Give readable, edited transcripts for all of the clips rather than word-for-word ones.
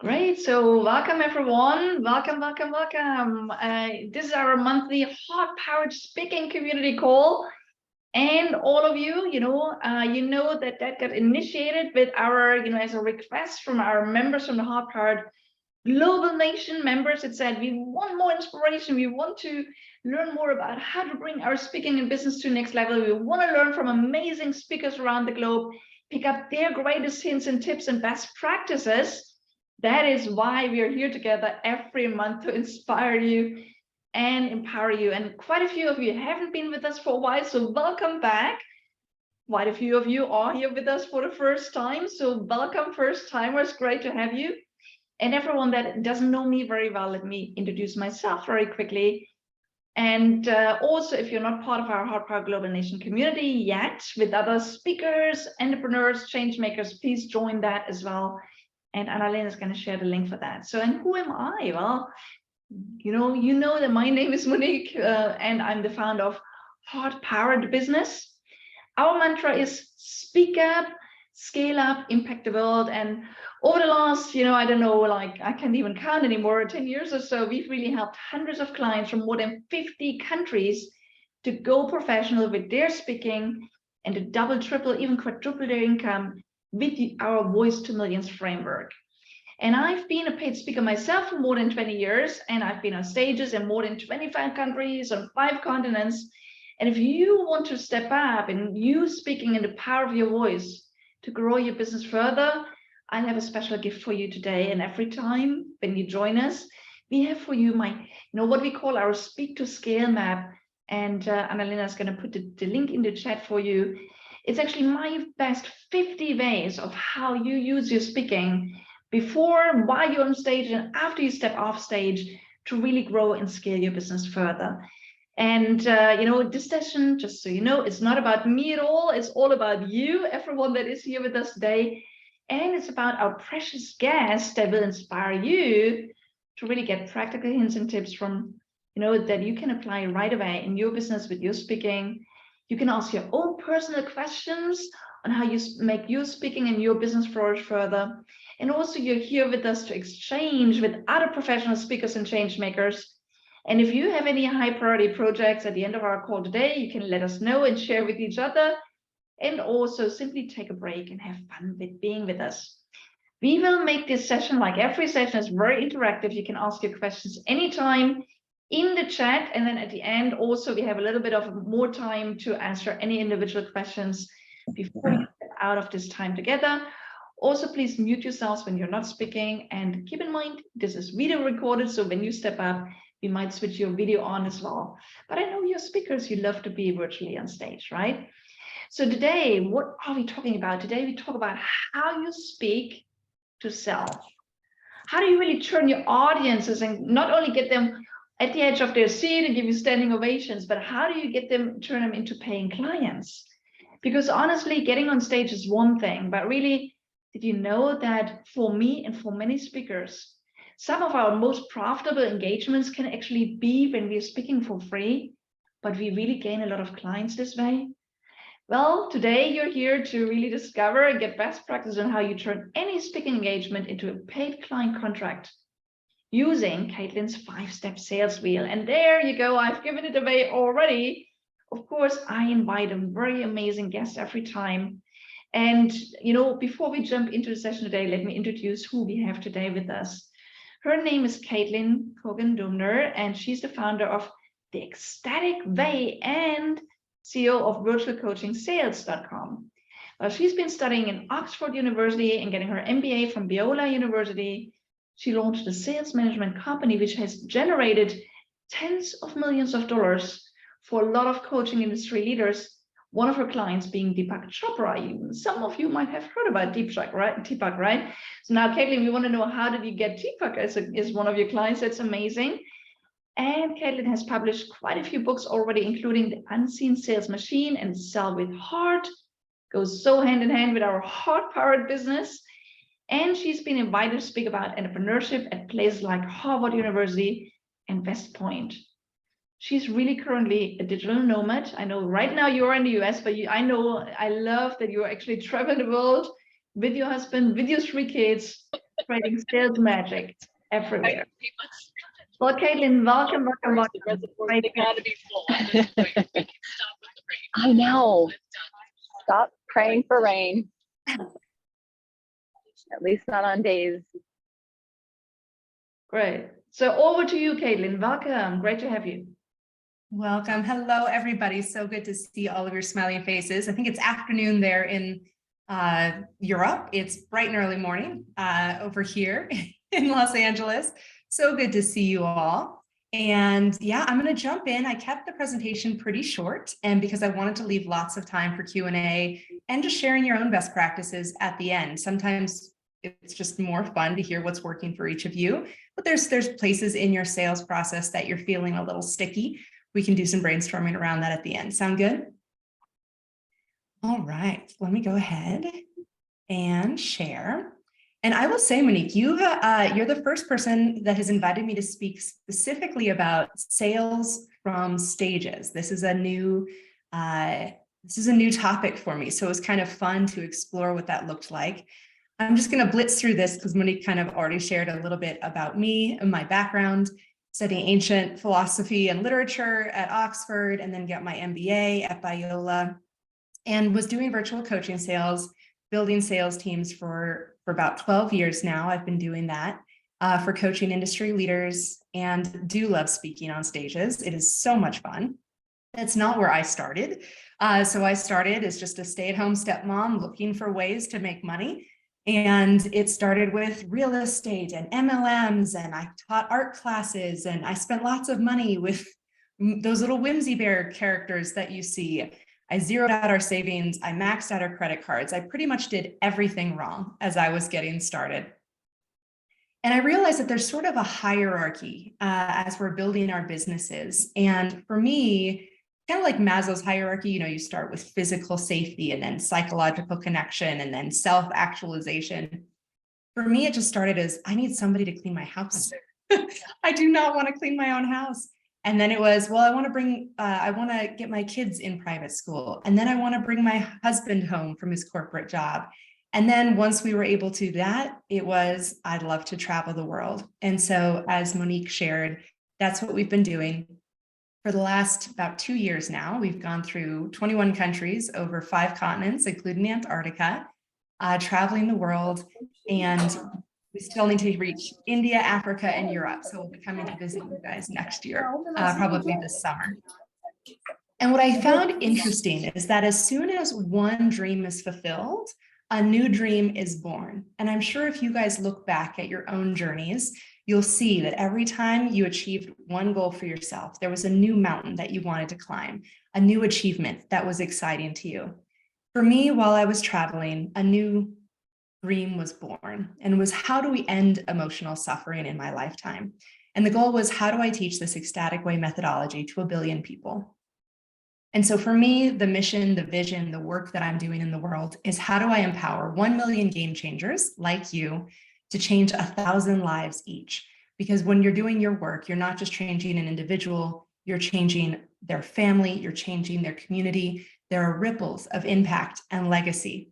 Great. So welcome, everyone. Welcome. This is our monthly heart-powered speaking community call. And all of you, you know that got initiated with our, as a request from our members from the heart-powered Global Nation members. It said, we want more inspiration. We want to learn more about how to bring our speaking and business to the next level. We want to learn from amazing speakers around the globe, pick up their greatest hints and tips and best practices. That is why we are here together every month to inspire you and empower you. And quite a few of you haven't been with us for a while, so welcome back. Quite a few of you are here with us for the first time, so welcome first timers. Great to have you. And everyone that doesn't know me very well, let me introduce myself very quickly. And also, if you're not part of our HeartPowered Global Nation community yet, with other speakers, entrepreneurs, change makers, please join that as well. And Annalena is going to share the link for that. So, and who am I? Well, you know that my name is Monique, and I'm the founder of HeartPowered Business. Our mantra is speak up, scale up, impact the world. And over the last, I don't know, like I can't even count anymore, 10 years or so, we've really helped hundreds of clients from more than 50 countries to go professional with their speaking and to double, triple, even quadruple their income with our Voice to Millions framework. And I've been a paid speaker myself for more than 20 years, and I've been on stages in more than 25 countries on 5 continents. And if you want to step up and use speaking and the power of your voice to grow your business further, I have a special gift for you today. And every time when you join us, we have for you what we call our Speak to Scale map. And Annalena is going to put the link in the chat for you. It's actually my best 50 ways of how you use your speaking before, while you're on stage, and after you step off stage to really grow and scale your business further. And, this session, just so you know, it's not about me at all. It's all about you, everyone that is here with us today. And it's about our precious guests that will inspire you to really get practical hints and tips from, that you can apply right away in your business with your speaking. You can ask your own personal questions on how you make your speaking and your business flourish further. And also you're here with us to exchange with other professional speakers and change makers. And if you have any high priority projects at the end of our call today, you can let us know and share with each other. And also simply take a break and have fun with being with us. We will make this session, like every session, is very interactive. You can ask your questions anytime in the chat, and then at the end also we have a little bit of more time to answer any individual questions before we get out of this time together. Also, please mute yourselves when you're not speaking, and keep in mind this is video recorded, so when you step up we might switch your video on as well. But I know you're speakers, you love to be virtually on stage, right? So today, what are we talking about? Today we talk about how you speak to sell. How do you really turn your audiences and not only get them at the edge of their seat and give you standing ovations, but how do you turn them into paying clients? Because honestly, getting on stage is one thing, but really, did you know that for me and for many speakers, some of our most profitable engagements can actually be when we're speaking for free, but we really gain a lot of clients this way? Well, today you're here to really discover and get best practice on how you turn any speaking engagement into a paid client contract using Caitlin's 5-step sales wheel. And there you go, I've given it away already. Of course, I invite a very amazing guest every time. And, before we jump into the session today, let me introduce who we have today with us. Her name is Caitlin Cogan Doemner, and she's the founder of the Ecstatic Way and CEO of virtualcoachingsales.com. Well, she's been studying in Oxford University and getting her MBA from Biola University. She launched a sales management company which has generated tens of millions of dollars for a lot of coaching industry leaders. One of her clients being Deepak Chopra. Even some of you might have heard about Deepak, right? So now, Caitlin, we want to know, how did you get Deepak as one of your clients? That's amazing. And Caitlin has published quite a few books already, including The Unseen Sales Machine and Sell with Heart. Goes so hand in hand with our heart-powered business. And she's been invited to speak about entrepreneurship at places like Harvard University and West Point. She's really currently a digital nomad. I know right now you're in the US, but I love that you're actually traveling the world with your husband, with your 3 kids, spreading sales magic everywhere. Well, Caitlin, welcome. Great. I know. Stop praying for rain. At least not on days. Great. So over to you, Caitlin. Welcome. Great to have you. Welcome. Hello, everybody. So good to see all of your smiling faces. I think it's afternoon there in Europe. It's bright and early morning over here in Los Angeles. So good to see you all. And yeah, I'm going to jump in. I kept the presentation pretty short, and because I wanted to leave lots of time for Q&A and just sharing your own best practices at the end. Sometimes it's just more fun to hear what's working for each of you, but there's places in your sales process that you're feeling a little sticky. We can do some brainstorming around that at the end. Sound good? All right, let me go ahead and share. And I will say, Monique, you're the first person that has invited me to speak specifically about sales from stages. This is a new topic for me. So it was kind of fun to explore what that looked like. I'm just going to blitz through this because Monique kind of already shared a little bit about me and my background, studying ancient philosophy and literature at Oxford, and then got my MBA at Biola, and was doing virtual coaching sales, building sales teams for about 12 years now. I've been doing that for coaching industry leaders, and do love speaking on stages. It is so much fun. That's not where I started. So I started as just a stay-at-home stepmom looking for ways to make money. And it started with real estate and MLMs, and I taught art classes, and I spent lots of money with those little whimsy bear characters that you see. I zeroed out our savings. I maxed out our credit cards. I pretty much did everything wrong as I was getting started. And I realized that there's sort of a hierarchy as we're building our businesses. And for me, kind of like Maslow's hierarchy, you start with physical safety and then psychological connection and then self-actualization. For me, it just started as I need somebody to clean my house. I do not want to clean my own house. And then it was, well, I want to get my kids in private school. And then I want to bring my husband home from his corporate job. And then once we were able to do that, it was, I'd love to travel the world. And so as Monique shared, that's what we've been doing. For the last about 2 years now, we've gone through 21 countries, over 5 continents, including Antarctica, traveling the world, and we still need to reach India, Africa, and Europe. So we'll be coming to visit you guys next year, probably this summer. And what I found interesting is that as soon as one dream is fulfilled, a new dream is born. And I'm sure if you guys look back at your own journeys, you'll see that every time you achieved one goal for yourself, there was a new mountain that you wanted to climb, a new achievement that was exciting to you. For me, while I was traveling, a new dream was born, and was, how do we end emotional suffering in my lifetime? And the goal was, how do I teach this Ecstatic Way methodology to 1 billion people? And so for me, the mission, the vision, the work that I'm doing in the world is, how do I empower 1 million game changers like you to change 1,000 lives each? Because when you're doing your work, you're not just changing an individual, you're changing their family, you're changing their community. There are ripples of impact and legacy.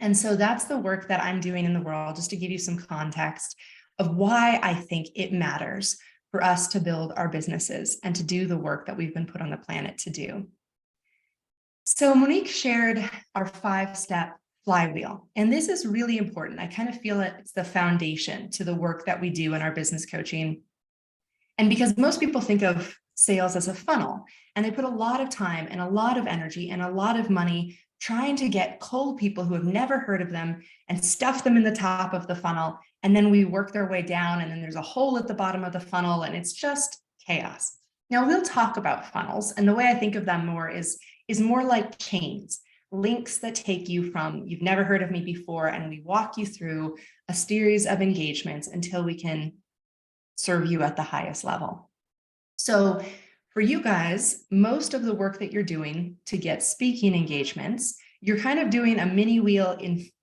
And so that's the work that I'm doing in the world, just to give you some context of why I think it matters for us to build our businesses and to do the work that we've been put on the planet to do. So Monique shared our 5-step flywheel, and this is really important. I kind of feel it's the foundation to the work that we do in our business coaching. And because most people think of sales as a funnel, and they put a lot of time and a lot of energy and a lot of money trying to get cold people who have never heard of them and stuff them in the top of the funnel. And then we work their way down, and then there's a hole at the bottom of the funnel, and it's just chaos. Now we'll talk about funnels, and the way I think of them more is more like chains, links that take you from, you've never heard of me before, and we walk you through a series of engagements until we can serve you at the highest level. So for you guys, most of the work that you're doing to get speaking engagements, you're kind of doing a mini wheel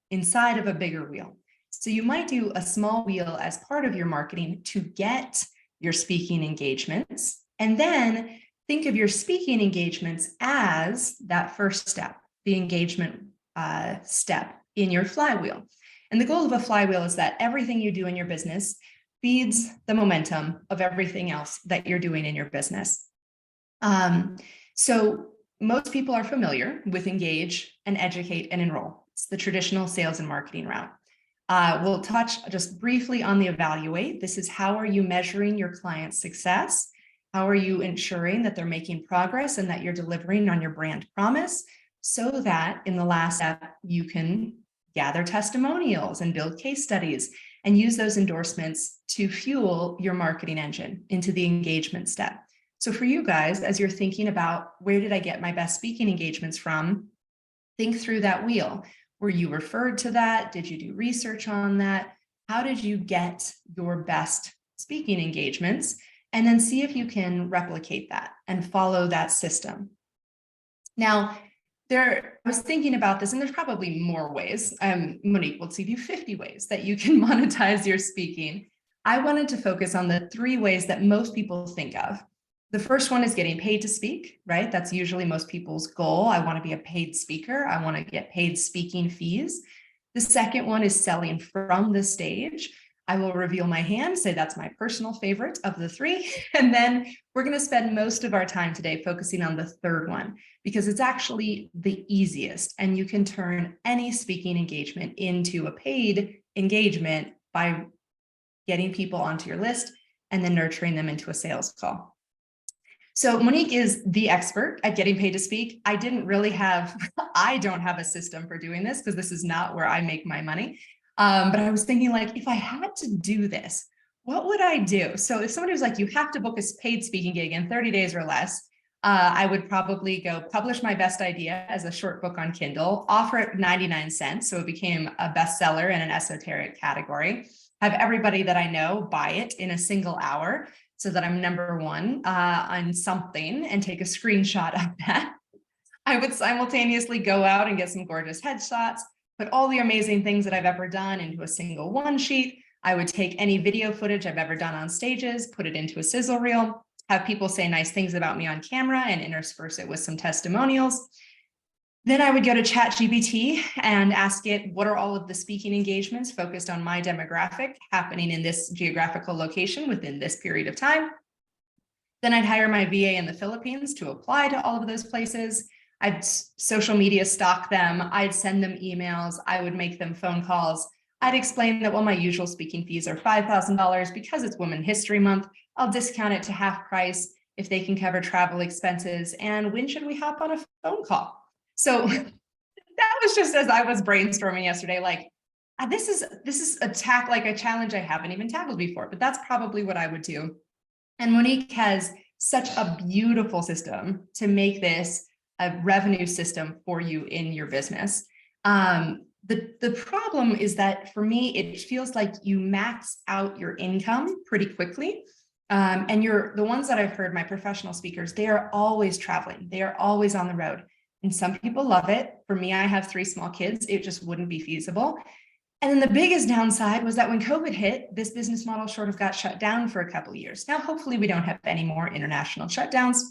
inside of a bigger wheel. So you might do a small wheel as part of your marketing to get your speaking engagements, and then think of your speaking engagements as that first step, the engagement step in your flywheel. And the goal of a flywheel is that everything you do in your business feeds the momentum of everything else that you're doing in your business. So most people are familiar with engage and educate and enroll. It's the traditional sales and marketing route. We'll touch just briefly on the evaluate. This is how are you measuring your client's success? How are you ensuring that they're making progress and that you're delivering on your brand promise so that in the last step, you can gather testimonials and build case studies and use those endorsements to fuel your marketing engine into the engagement step. So for you guys, as you're thinking about where did I get my best speaking engagements from, think through that wheel. Were you referred to that? Did you do research on that? How did you get your best speaking engagements? And then see if you can replicate that and follow that system. Now, I was thinking about this, and there's probably more ways. Monique will give you 50 ways that you can monetize your speaking. I wanted to focus on the 3 ways that most people think of. The first one is getting paid to speak, right? That's usually most people's goal. I want to be a paid speaker. I want to get paid speaking fees. The second one is selling from the stage. I will reveal my hand, say that's my personal favorite of the 3. And then we're going to spend most of our time today focusing on the third one, because it's actually the easiest. And you can turn any speaking engagement into a paid engagement by getting people onto your list and then nurturing them into a sales call. So Monique is the expert at getting paid to speak. I don't have a system for doing this because this is not where I make my money. But I was thinking, like, if I had to do this, what would I do? So if somebody was like, you have to book a paid speaking gig in 30 days or less, I would probably go publish my best idea as a short book on Kindle, offer it 99 cents. So it became a bestseller in an esoteric category, have everybody that I know buy it in a single hour so that I'm number 1 on something and take a screenshot of that. I would simultaneously go out and get some gorgeous headshots, put all the amazing things that I've ever done into a single one sheet. I would take any video footage I've ever done on stages, put it into a sizzle reel, have people say nice things about me on camera and intersperse it with some testimonials. Then I would go to ChatGPT and ask it, what are all of the speaking engagements focused on my demographic happening in this geographical location within this period of time? Then I'd hire my VA in the Philippines to apply to all of those places. I'd social media stalk them. I'd send them emails. I would make them phone calls. I'd explain that, well, my usual speaking fees are $5,000 because it's Women's History Month. I'll discount it to half price if they can cover travel expenses. And when should we hop on a phone call? So that was just as I was brainstorming yesterday, like, this is a challenge I haven't even tackled before, but that's probably what I would do. And Monique has such a beautiful system to make this a revenue system for you in your business. The problem is that for me, it feels like you max out your income pretty quickly. And the ones that I've heard, my professional speakers, they are always traveling. They are always on the road. And some people love it. For me, I have 3 small kids. It just wouldn't be feasible. And then the biggest downside was that when COVID hit, this business model sort of got shut down for a couple of years. Now, hopefully we don't have any more international shutdowns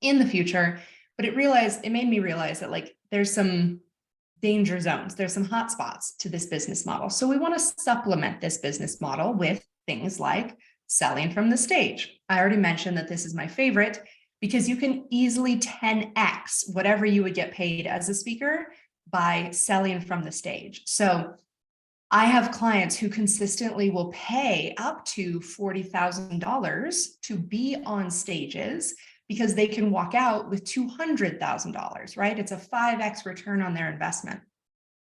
in the future, but it made me realize that, like, there's some danger zones. There's some hot spots to this business model. So we want to supplement this business model with things like selling from the stage. I already mentioned that this is my favorite because you can easily 10x whatever you would get paid as a speaker by selling from the stage. So I have clients who consistently will pay up to $40,000 to be on stages because they can walk out with $200,000, right? It's a 5x return on their investment.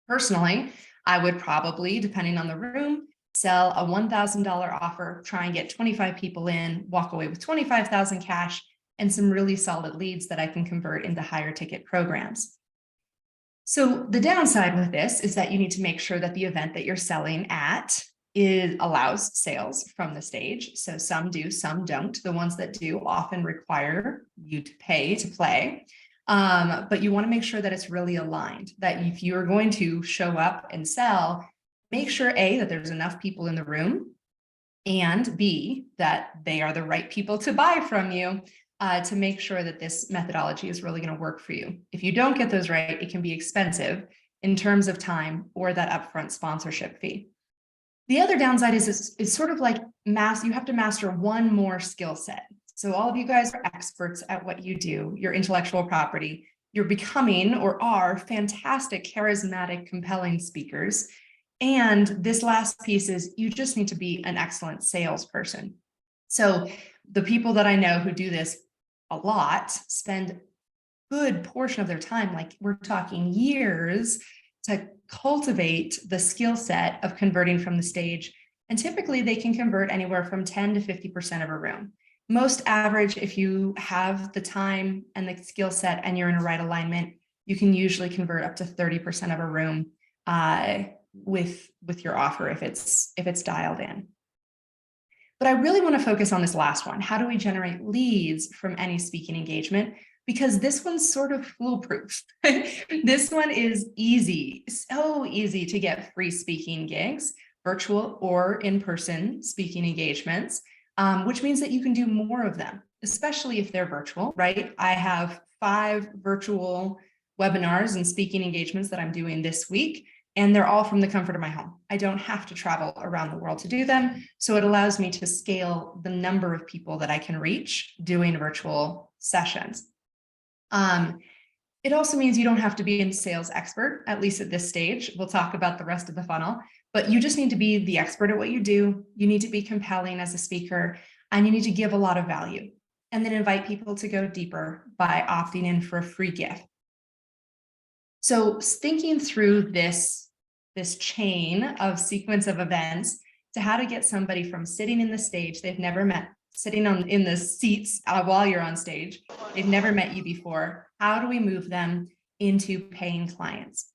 Personally, I would probably, depending on the room, sell a $1,000 offer, try and get 25 people in, walk away with 25,000 cash and some really solid leads that I can convert into higher ticket programs. So the downside with this is that you need to make sure that the event that you're selling at allows sales from the stage. So some do, some don't. The ones that do often require you to pay to play. But you want to make sure that it's really aligned, that if you're going to show up and sell, make sure A, that there's enough people in the room, and B, that they are the right people to buy from you. To make sure that this methodology is really going to work for you. If you don't get those right, it can be expensive in terms of time or that upfront sponsorship fee. The other downside is it's sort of like you have to master one more skill set. So all of you guys are experts at what you do, your intellectual property. You're becoming or are fantastic, charismatic, compelling speakers. And this last piece is you just need to be an excellent salesperson. So the people that I know who do this a lot spend a good portion of their time, like we're talking years, to cultivate the skill set of converting from the stage. And typically they can convert anywhere from 10 to 50% of a room. Most average, if you have the time and the skill set and you're in a right alignment, you can usually convert up to 30% of a room with your offer if it's dialed in. But I really want to focus on this last one. How do we generate leads from any speaking engagement? Because this one's sort of foolproof. This one is easy, so easy to get free speaking gigs, virtual or in-person speaking engagements, which means that you can do more of them, especially if they're virtual, right? I have 5 virtual webinars and speaking engagements that I'm doing this week, and they're all from the comfort of my home. I don't have to travel around the world to do them. So it allows me to scale the number of people that I can reach doing virtual sessions. It also means you don't have to be a sales expert, at least at this stage. We'll talk about the rest of the funnel, but you just need to be the expert at what you do. You need to be compelling as a speaker, and you need to give a lot of value, and then invite people to go deeper by opting in for a free gift. So thinking through this chain of sequence of events to how to get somebody from sitting in the stage they've never met, sitting in the seats while you're on stage, they've never met you before. How do we move them into paying clients?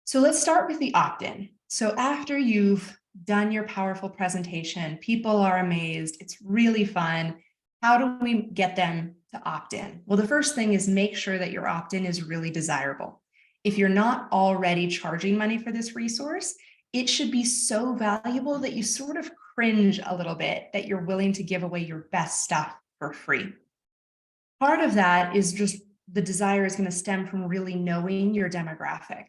So let's start with the opt-in. So after you've done your powerful presentation, people are amazed, it's really fun. How do we get them to opt in? Well, the first thing is make sure that your opt-in is really desirable. If you're not already charging money for this resource, it should be so valuable that you sort of cringe a little bit that you're willing to give away your best stuff for free. Part of that is just the desire is going to stem from really knowing your demographic.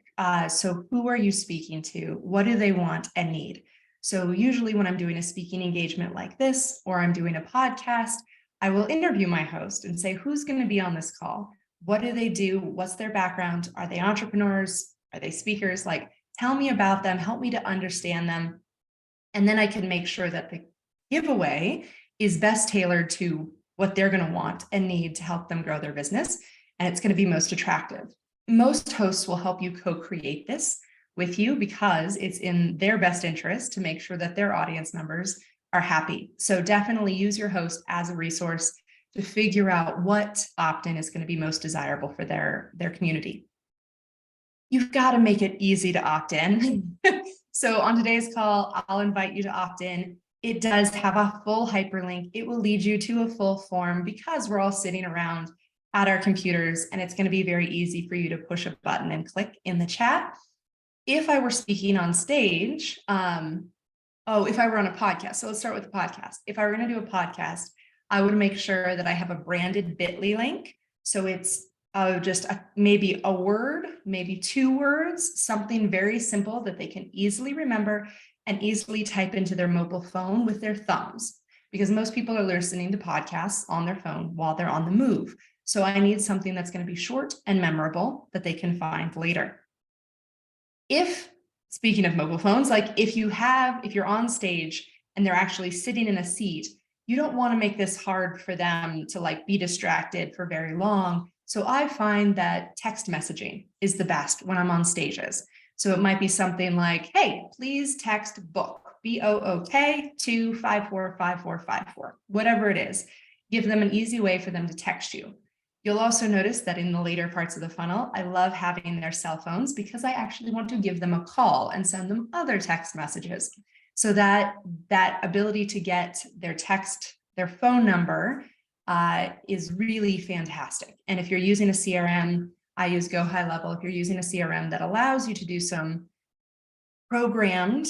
So who are you speaking to? What do they want and need? So usually when I'm doing a speaking engagement like this, or I'm doing a podcast, I will interview my host and say, who's going to be on this call? What do they do? What's their background? Are they entrepreneurs? Are they speakers? Like, tell me about them, help me to understand them. And then I can make sure that the giveaway is best tailored to what they're going to want and need to help them grow their business. And it's going to be most attractive. Most hosts will help you co-create this with you because it's in their best interest to make sure that their audience members are happy. So definitely use your host as a resource to figure out what opt-in is going to be most desirable for their community. You've got to make it easy to opt in. So on today's call, I'll invite you to opt in. It does have a full hyperlink. It will lead you to a full form because we're all sitting around at our computers, and it's going to be very easy for you to push a button and click in the chat. If I were speaking on stage, if I were on a podcast, so let's start with the podcast. If I were going to do a podcast, I would make sure that I have a branded bit.ly link. So it's maybe a word, maybe 2 words, something very simple that they can easily remember and easily type into their mobile phone with their thumbs, because most people are listening to podcasts on their phone while they're on the move. So I need something that's going to be short and memorable that they can find later. Speaking of mobile phones, like if you're on stage and they're actually sitting in a seat, you don't want to make this hard for them to like be distracted for very long. So I find that text messaging is the best when I'm on stages. So it might be something like, hey, please text book, BOOK, to 545454, whatever it is. Give them an easy way for them to text you. You'll also notice that in the later parts of the funnel, I love having their cell phones because I actually want to give them a call and send them other text messages. So that ability to get their phone number is really fantastic. And if you're using a CRM, I use Go High Level. If you're using a CRM that allows you to do some programmed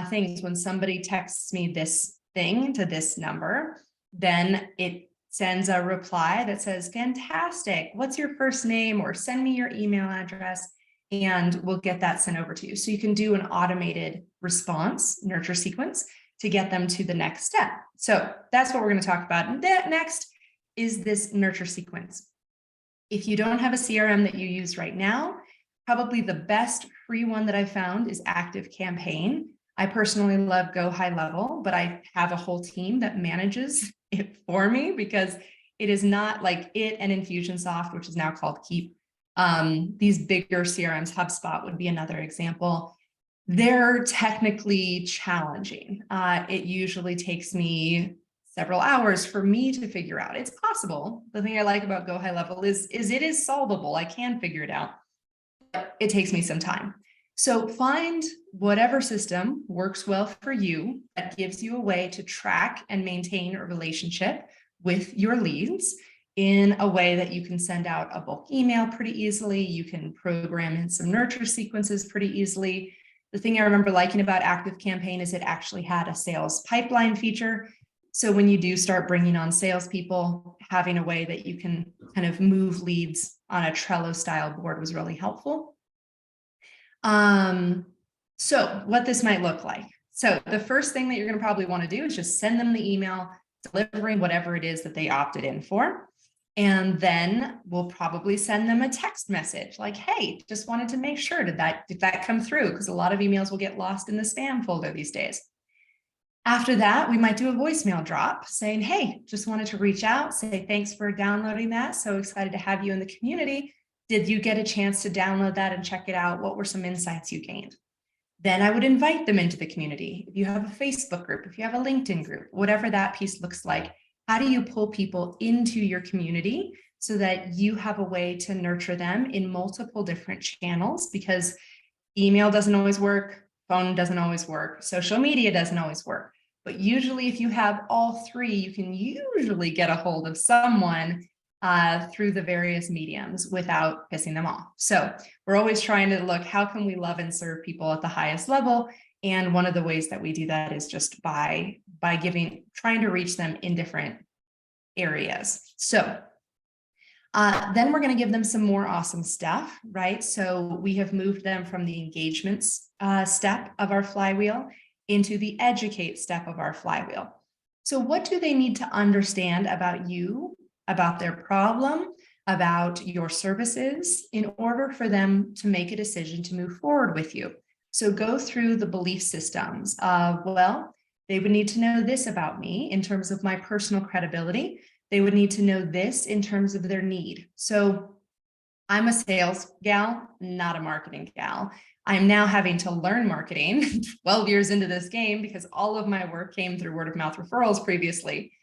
things, when somebody texts me this thing to this number, then it sends a reply that says, fantastic, what's your first name? Or send me your email address. and we'll get that sent over to you. So you can do an automated response, nurture sequence, to get them to the next step. So that's what we're going to talk about. And that next is this nurture sequence. If you don't have a CRM that you use right now, probably the best free one that I found is ActiveCampaign. I personally love Go High Level, but I have a whole team that manages it for me because it is not like it and Infusionsoft, which is now called Keep. These bigger CRMs, HubSpot would be another example. They're technically challenging. It usually takes me several hours for me to figure out. It's possible. The thing I like about Go High Level is it is solvable. I can figure it out, but it takes me some time. So find whatever system works well for you that gives you a way to track and maintain a relationship with your leads in a way that you can send out a bulk email pretty easily. You can program in some nurture sequences pretty easily. The thing I remember liking about ActiveCampaign is it actually had a sales pipeline feature. So when you do start bringing on salespeople, having a way that you can kind of move leads on a Trello style board was really helpful. So what this might look like. So the first thing that you're going to probably want to do is just send them the email delivering whatever it is that they opted in for. And then we'll probably send them a text message like, hey, just wanted to make sure, did that come through? Because a lot of emails will get lost in the spam folder these days. After that, we might do a voicemail drop saying, hey, just wanted to reach out, say thanks for downloading that. So excited to have you in the community. Did you get a chance to download that and check it out? What were some insights you gained? Then I would invite them into the community. If you have a Facebook group, if you have a LinkedIn group, whatever that piece looks like, how do you pull people into your community so that you have a way to nurture them in multiple different channels? Because email doesn't always work, phone doesn't always work, social media doesn't always work. But usually if you have all three, you can usually get a hold of someone through the various mediums without pissing them off. So we're always trying to look, how can we love and serve people at the highest level? And one of the ways that we do that is just by trying to reach them in different areas. So then we're going to give them some more awesome stuff, right? So we have moved them from the engagements step of our flywheel into the educate step of our flywheel. So what do they need to understand about you, about their problem, about your services in order for them to make a decision to move forward with you? So go through the belief systems of, well, they would need to know this about me in terms of my personal credibility. They would need to know this in terms of their need. So I'm a sales gal, not a marketing gal. I'm now having to learn marketing 12 years into this game because all of my work came through word of mouth referrals previously.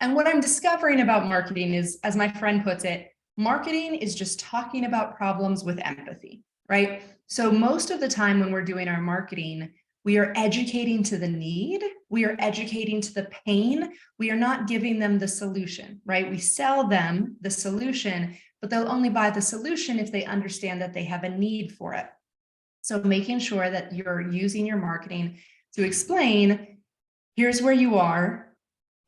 And what I'm discovering about marketing is, as my friend puts it, marketing is just talking about problems with empathy, right? So most of the time when we're doing our marketing, we are educating to the need, we are educating to the pain, we are not giving them the solution, right? We sell them the solution, but they'll only buy the solution if they understand that they have a need for it. So making sure that you're using your marketing to explain, here's where you are,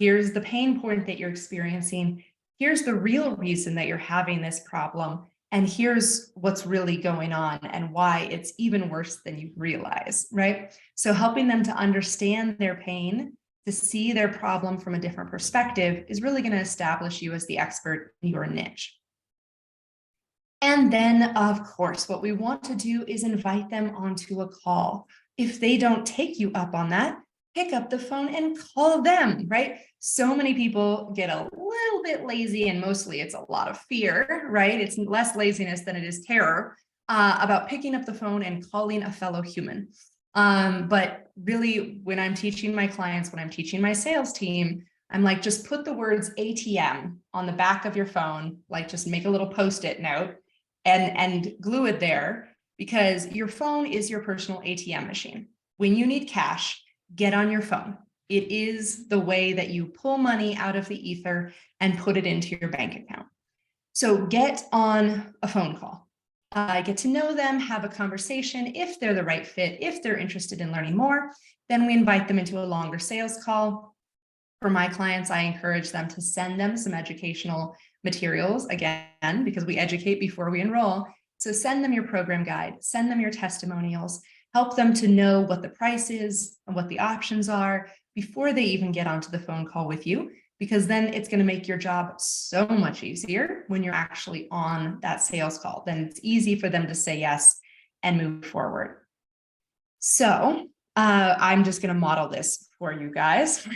here's the pain point that you're experiencing, here's the real reason that you're having this problem, and here's what's really going on and why it's even worse than you realize, right? So helping them to understand their pain, to see their problem from a different perspective is really going to establish you as the expert in your niche. And then, of course, what we want to do is invite them onto a call. If they don't take you up on that, pick up the phone and call them, right? So many people get a little bit lazy, and mostly it's a lot of fear, right? It's less laziness than it is terror about picking up the phone and calling a fellow human. But really, when I'm teaching my clients, when I'm teaching my sales team, I'm like, just put the words ATM on the back of your phone, like just make a little Post-it note and glue it there, because your phone is your personal ATM machine. When you need cash, get on your phone. It is the way that you pull money out of the ether and put it into your bank account. So get on a phone call. Get to know them, have a conversation. If they're the right fit, if they're interested in learning more, then we invite them into a longer sales call. For my clients, I encourage them to send them some educational materials, again, because we educate before we enroll. So send them your program guide, send them your testimonials, help them to know what the price is and what the options are before they even get onto the phone call with you, because then it's going to make your job so much easier when you're actually on that sales call. Then it's easy for them to say yes and move forward. So I'm just going to model this for you guys.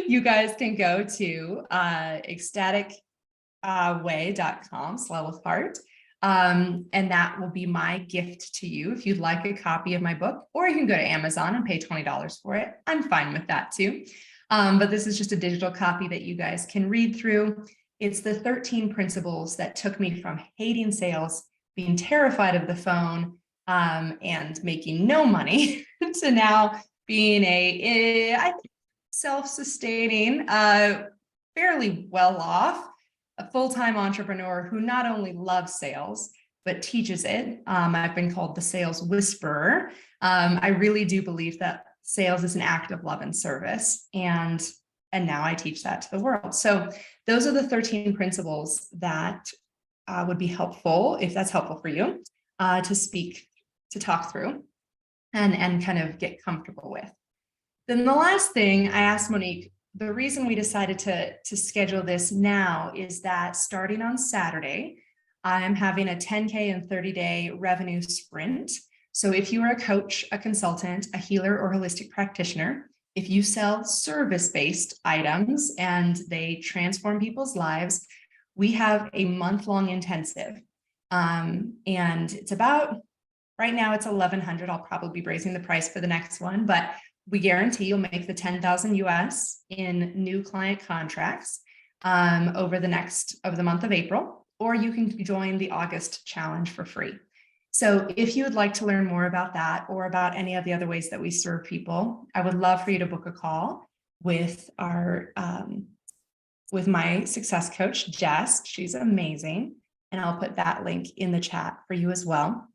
You guys can go to ecstaticway.com, Slow with Heart. And that will be my gift to you if you'd like a copy of my book, or you can go to Amazon and pay $20 for it. I'm fine with that too. But this is just a digital copy that you guys can read through. It's the 13 principles that took me from hating sales, being terrified of the phone, and making no money to now being a self-sustaining, fairly well-off, a full-time entrepreneur who not only loves sales, but teaches it. I've been called the sales whisperer. I really do believe that sales is an act of love and service. And now I teach that to the world. So those are the 13 principles that would be helpful, if that's helpful for you, to talk through and kind of get comfortable with. Then the last thing I asked Monique, the reason we decided to schedule this now is that starting on Saturday, I'm having a 10K and 30-day revenue sprint. So if you are a coach, a consultant, a healer, or holistic practitioner, if you sell service-based items and they transform people's lives, we have a month-long intensive. And it's about, right now it's $1,100. I'll probably be raising the price for the next one, but we guarantee you'll make the 10,000 US in new client contracts over the month of April, or you can join the August challenge for free. So if you would like to learn more about that or about any of the other ways that we serve people, I would love for you to book a call with with my success coach, Jess. She's amazing. And I'll put that link in the chat for you as well.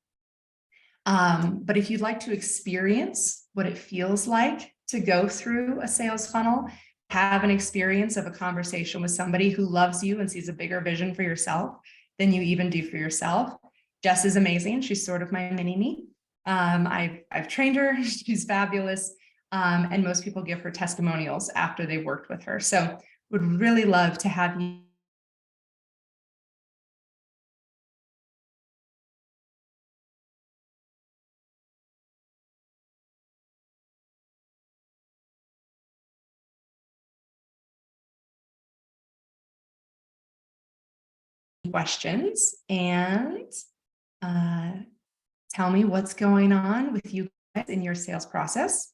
But if you'd like to experience what it feels like to go through a sales funnel, have an experience of a conversation with somebody who loves you and sees a bigger vision for yourself than you even do for yourself, Jess is amazing. She's sort of my mini me. I've trained her. She's fabulous. And most people give her testimonials after they've worked with her. So would really love to have you questions and tell me what's going on with you guys in your sales process.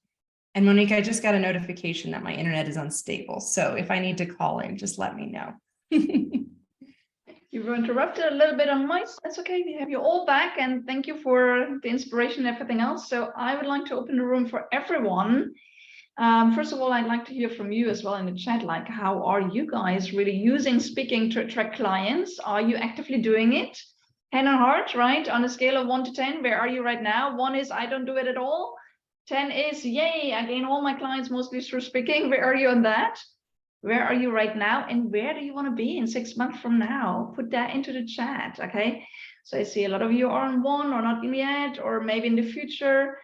And Monique, I just got a notification that my internet is unstable. So if I need to call in, just let me know. You were interrupted a little bit on my side. That's okay. We have you all back, and thank you for the inspiration and everything else. So I would like to open the room for everyone. First of all, I'd like to hear from you as well in the chat. Like, how are you guys really using speaking to attract clients? Are you actively doing it? Hand on heart, right? On a scale of 1 to 10, where are you right now? 1 is I don't do it at all. 10 is yay, I gain all my clients mostly through speaking. Where are you on that? Where are you right now? And where do you want to be in 6 months from now? Put that into the chat, okay? So I see a lot of you are on 1 or not yet, or maybe in the future.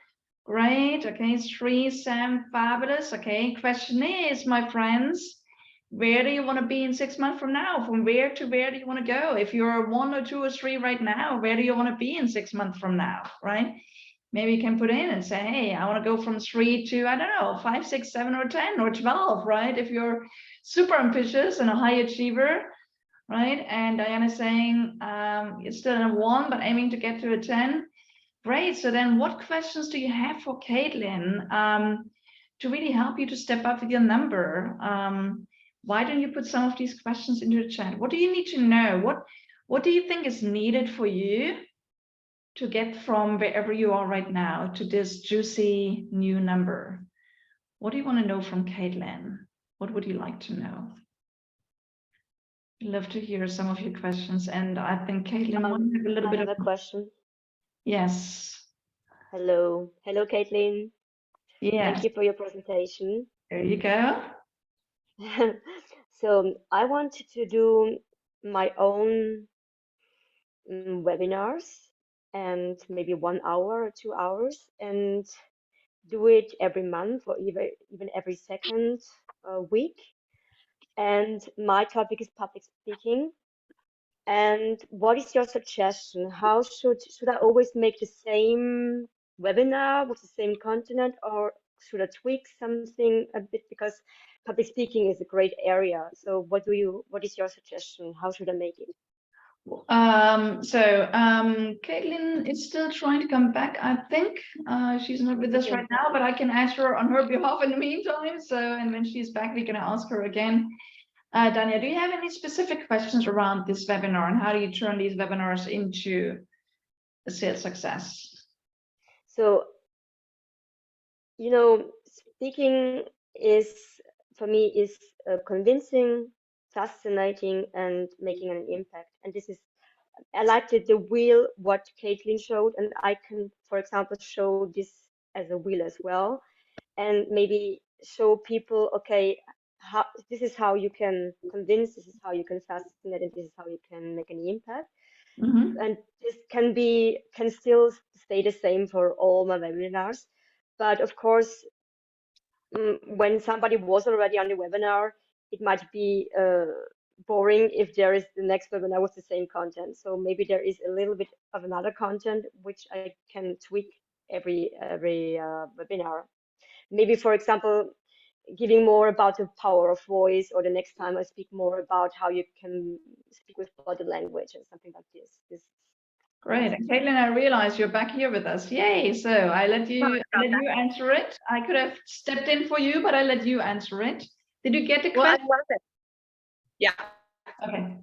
Great, okay, 3, Sam, fabulous. Okay, question is, my friends, where do you want to be in 6 months from now? From where to where do you want to go? If you're 1 or 2 or 3 right now, where do you want to be in 6 months from now, right? Maybe you can put in and say, hey, I want to go from 3 to, I don't know, 5, 6, 7, or 10, or 12, right? If you're super ambitious and a high achiever, right? And Diana's saying, you're still in a 1, but aiming to get to a 10. Great. So then what questions do you have for Caitlin to really help you to step up with your number? Why don't you put some of these questions into the chat? What do you need to know? What do you think is needed for you to get from wherever you are right now to this juicy new number? What do you want to know from Caitlin? What would you like to know? I'd love to hear some of your questions. And I think Caitlin might have a little bit of a question. Yes. Hello, Caitlin. Yes. Thank you for your presentation. There you go. So I wanted to do my own webinars, and maybe 1 hour or 2 hours, and do it every month or even every second week. And my topic is public speaking. And what is your suggestion? How should I always make the same webinar with the same content, or should I tweak something a bit? Because public speaking is a great area. So what is your suggestion? How should I make it? Caitlin is still trying to come back, I think. She's not with us Okay. right now, but I can answer on her behalf in the meantime. So, and when she's back, we can ask her again. Dania, do you have any specific questions around this webinar, and how do you turn these webinars into a sales success? So, speaking is, for me, is convincing, fascinating, and making an impact. And I liked the wheel, what Caitlin showed, and I can, for example, show this as a wheel as well, and maybe show people, okay, this is how you can convince, this is how you can fascinate, and this is how you can make an impact. And this can still stay the same for all my webinars. But of course, when somebody was already on the webinar, it might be boring if there is the next webinar with the same content. So maybe there is a little bit of another content which I can tweak every webinar. Maybe, for example, giving more about the power of voice, or the next time I speak more about how you can speak with body language and something like this. Great. And Caitlin, I realize you're back here with us. Yay. So I let you answer it. I could have stepped in for you, but I let you answer it. Did you get the question? I love it. Yeah. Okay.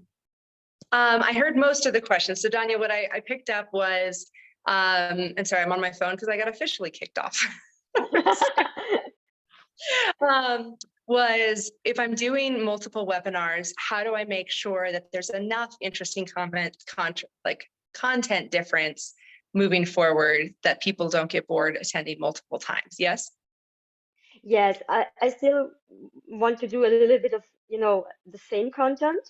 I heard most of the questions. So Dania, what I picked up was, and sorry, I'm on my phone because I got officially kicked off. Was if I'm doing multiple webinars, how do I make sure that there's enough interesting content difference moving forward that people don't get bored attending multiple times? Yes? Yes, I still want to do a little bit of, the same content.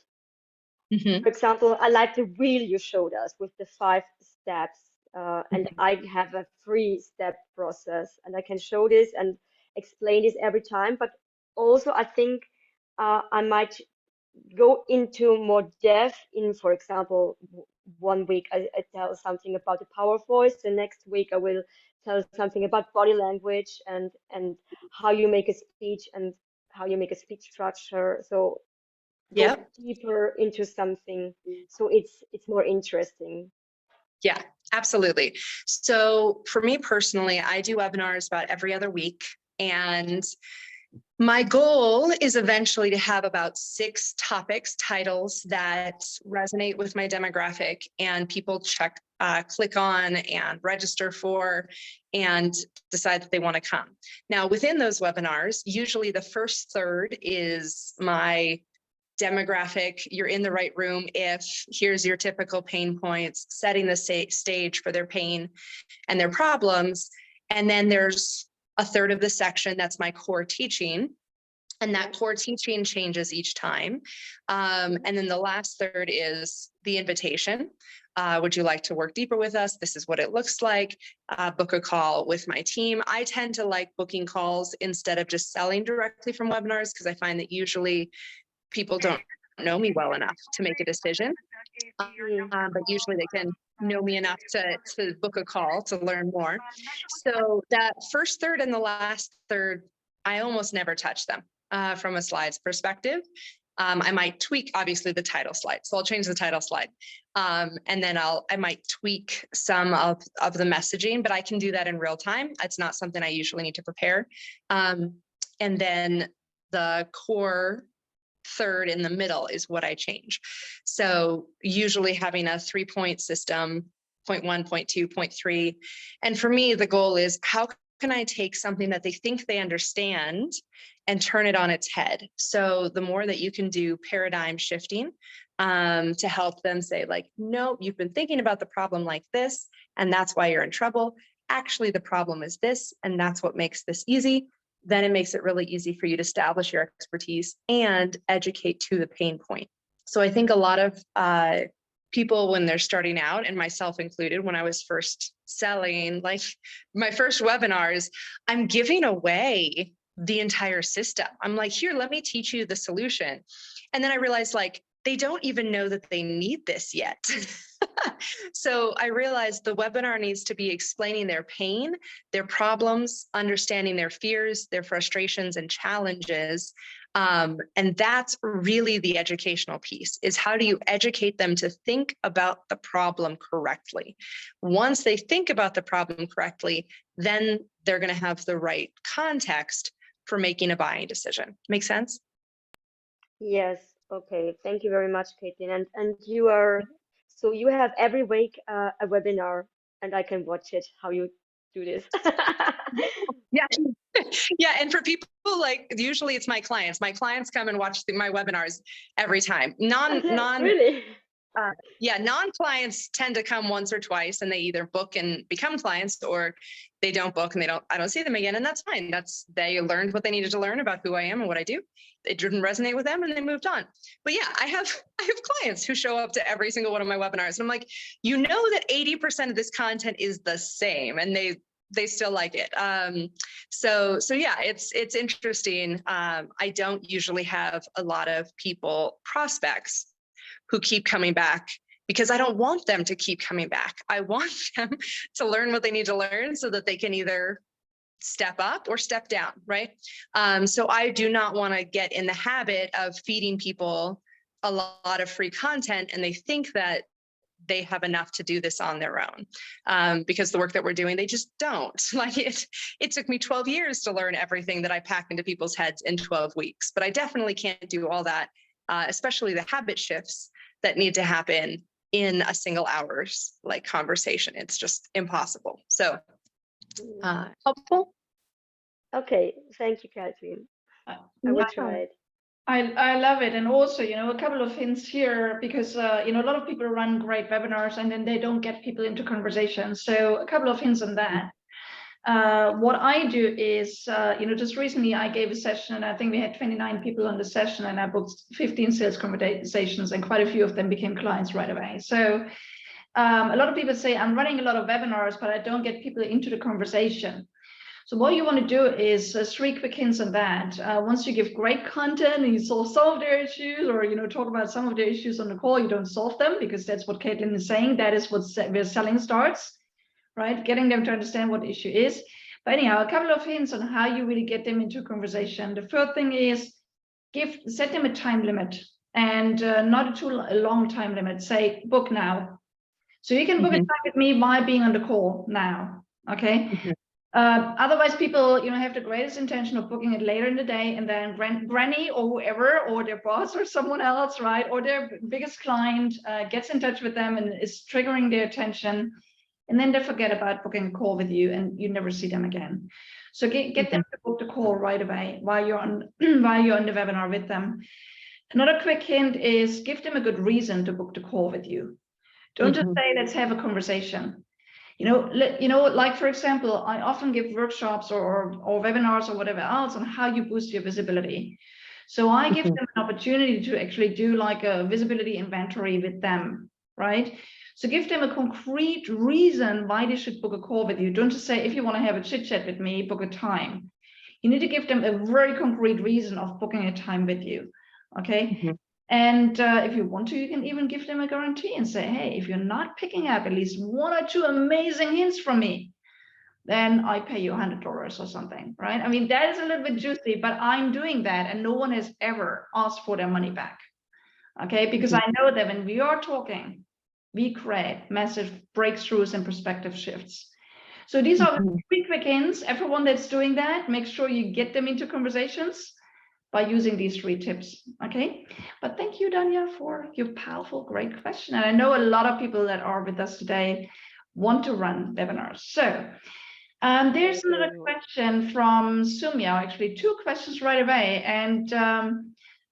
For example, I like the wheel you showed us with the 5 steps, and I have a 3-step process, and I can show this and explain this every time. But also, I think I might go into more depth in, for example, 1 week I tell something about the power of voice. The next week I will tell something about body language and how you make a speech and how you make a speech structure. So go deeper into something, so it's more interesting. Yeah, absolutely. So for me personally, I do webinars about every other week, and my goal is eventually to have about 6 titles that resonate with my demographic, and people click on and register for and decide that they want to come. Now, within those webinars, usually the first third is my demographic. You're in the right room if here's your typical pain points, setting the stage for their pain and their problems. And then there's a third of the section that's my core teaching, and that core teaching changes each time. And then the last third is the invitation. Would you like to work deeper with us? This is what it looks like. Book a call with my team. I tend to like booking calls instead of just selling directly from webinars, because I find that usually people don't know me well enough to make a decision, but usually they can know me enough to book a call to learn more. So that first third and the last third, I almost never touch them from a slides perspective. I might tweak, obviously, the title slide. So I'll change the title slide. And then I might tweak some of the messaging, but I can do that in real time. It's not something I usually need to prepare. And then the core third in the middle is what I change. So usually having a 3-point system, point 1, point 2, point 3. And for me, the goal is how can I take something that they think they understand and turn it on its head? So the more that you can do paradigm shifting to help them say, like, no, you've been thinking about the problem like this, and that's why you're in trouble. Actually, the problem is this, and that's what makes this easy. Then it makes it really easy for you to establish your expertise and educate to the pain point. So I think a lot of people when they're starting out, and myself included, when I was first selling, like my first webinars, I'm giving away the entire system. I'm like, here, let me teach you the solution. And then I realized, like, they don't even know that they need this yet. So I realized the webinar needs to be explaining their pain, their problems, understanding their fears, their frustrations and challenges. And that's really the educational piece, is how do you educate them to think about the problem correctly? Once they think about the problem correctly, then they're going to have the right context for making a buying decision. Make sense? Yes. Okay. Thank you very much, Caitlin. And so you have every week a webinar, and I can watch it, how you do this. Yeah. Yeah. And for people, like, usually it's my clients. My clients come and watch my webinars every time. Really? Non-clients tend to come once or twice, and they either book and become clients, or they don't book and I don't see them again. And that's fine. They learned what they needed to learn about who I am and what I do. It didn't resonate with them and they moved on. But yeah, I have clients who show up to every single one of my webinars, and I'm like, you know that 80% of this content is the same, and they still like it. So yeah, it's interesting. I don't usually have a lot of prospects who keep coming back, because I don't want them to keep coming back. I want them to learn what they need to learn so that they can either step up or step down, right? So I do not want to get in the habit of feeding people a lot of free content, and they think that they have enough to do this on their own, because the work that we're doing, they just don't. Like, it took me 12 years to learn everything that I pack into people's heads in 12 weeks, but I definitely can't do all that, especially the habit shifts that need to happen in a single hour's conversation. It's just impossible. So helpful. Okay, thank you, Caitlin. I will try it. I love it. And also, a couple of hints here, because, a lot of people run great webinars and then they don't get people into conversation. So a couple of hints on that. What I do is, just recently I gave a session, and I think we had 29 people on the session, and I booked 15 sales conversations, and quite a few of them became clients right away. So a lot of people say, I'm running a lot of webinars, but I don't get people into the conversation. So what you want to do is 3 quick hints on that. Once you give great content and you solve some of their issues, or talk about some of their issues on the call, you don't solve them, because that's what Caitlin is saying. That is where selling starts, right? Getting them to understand what the issue is. But anyhow, a couple of hints on how you really get them into conversation. The first thing is set them a time limit, and not a too long time limit. Say, book now. So you can book a time with me by being on the call now, okay? Otherwise, people, have the greatest intention of booking it later in the day, and then granny or whoever, or their boss or someone else, right, or their biggest client gets in touch with them and is triggering their attention, and then they forget about booking a call with you, and you never see them again. So get them to book the call right away while you're on the webinar with them. Another quick hint is give them a good reason to book the call with you. Don't just say, let's have a conversation. Like, for example, I often give workshops or webinars or whatever else on how you boost your visibility. So I give them an opportunity to actually do like a visibility inventory with them, right? So give them a concrete reason why they should book a call with you. Don't just say, if you want to have a chit chat with me, book a time. You need to give them a very concrete reason of booking a time with you, okay? And if you want to, you can even give them a guarantee and say, hey, if you're not picking up at least 1 or 2 amazing hints from me, then I pay you $100 or something, right? I mean, that is a little bit juicy, but I'm doing that, and no one has ever asked for their money back, okay? Because I know that when we are talking, we create massive breakthroughs and perspective shifts. So these are the 3 quick hints. Everyone that's doing that, make sure you get them into conversations by using these 3 tips, okay? But thank you, Danya, for your powerful, great question. And I know a lot of people that are with us today want to run webinars. So there's another question from Sumya, actually 2 questions right away. And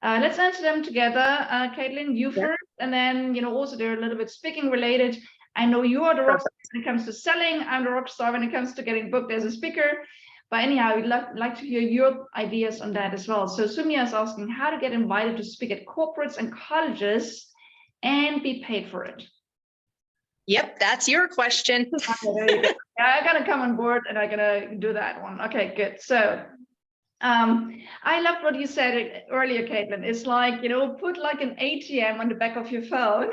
let's answer them together. Caitlin, you first, and then, also they're a little bit speaking related. I know you are the rock star when it comes to selling. I'm the rock star when it comes to getting booked as a speaker. But anyhow, I would like to hear your ideas on that as well. So Sumya is asking how to get invited to speak at corporates and colleges and be paid for it? Yep, that's your question. Okay, there you go. Yeah, I gotta come on board and I'm gonna do that one. Okay, good. So I loved what you said earlier, Caitlin. It's like, put like an ATM on the back of your phone,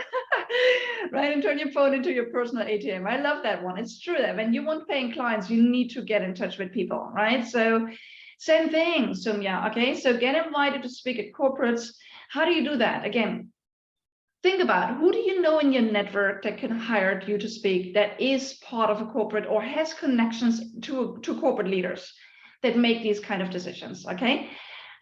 right? And turn your phone into your personal ATM. I love that one. It's true that when you want paying clients, you need to get in touch with people, right? So same thing, Sumya. Okay, so get invited to speak at corporates. How do you do that? Again, think about who do you know in your network that can hire you to speak, that is part of a corporate or has connections to corporate leaders that make these kind of decisions, okay?